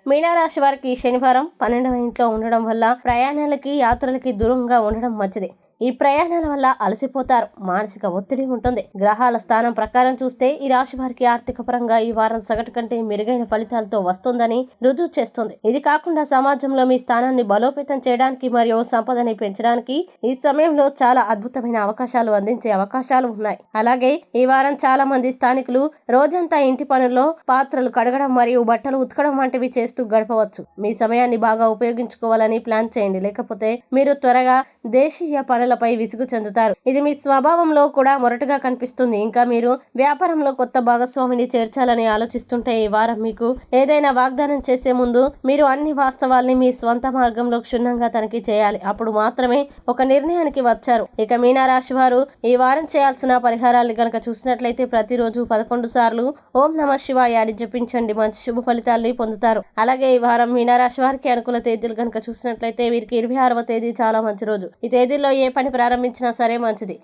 మీనరాశి వారికి శనివారం 12వ ఇంట్లో ఉండడం వల్ల ప్రయాణాలకి యాత్రలకి దూరంగా ఉండడం మంచిది. ఈ ప్రయాణాల వల్ల అలసిపోతారు, మానసిక ఒత్తిడి ఉంటుంది. గ్రహాల స్థానం ప్రకారం చూస్తే ఈ రాశి వారికి ఆర్థిక పరంగా ఈ వారం సగటు కంటే మెరుగైన ఫలితాలతో వస్తుందని రుజువు చేస్తుంది. ఇది కాకుండా సమాజంలో మీ స్థానాన్ని బలోపేతం చేయడానికి మరియు సంపదని పెంచడానికి ఈ సమయంలో చాలా అద్భుతమైన అవకాశాలు అందించే అవకాశాలు ఉన్నాయి. అలాగే ఈ వారం చాలా మంది స్థానికులు రోజంతా ఇంటి పనుల్లో పాత్రలు కడగడం మరియు బట్టలు ఉతకడం వంటివి చేస్తూ గడపవచ్చు. మీ సమయాన్ని బాగా ఉపయోగించుకోవాలని ప్లాన్ చేయండి, లేకపోతే మీరు త్వరగా దేశీయ పనులపై విసుగు చెందుతారు. ఇది మీ స్వభావంలో కూడా మొరటుగా కనిపిస్తుంది. ఇంకా మీరు వ్యాపారంలో కొత్త భాగస్వామిని చేర్చాలని ఆలోచిస్తుంటే ఈ వారం మీకు ఏదైనా వాగ్దానం చేసే ముందు మీరు అన్ని వాస్తవాల్ని మీ స్వంత మార్గంలో క్షుణ్ణంగా తనిఖీ చేయాలి. అప్పుడు మాత్రమే ఒక నిర్ణయానికి వచ్చారు. ఇక మీనరాశి వారు ఈ వారం చేయాల్సిన పరిహారాలు గనక చూసినట్లయితే ప్రతిరోజు 11 సార్లు ఓం నమః శివాయ అని జపించండి, మంచి శుభ ఫలితాల్ని పొందుతారు. అలాగే ఈ వారం మీనరాశి వారికి అనుకూల తేదీలు గనక చూసినట్లయితే వీరికి 26వ తేదీ చాలా మంచి రోజు. ఈ తేదీలో ఏ పని ప్రారంభించినా సరే మంచిది.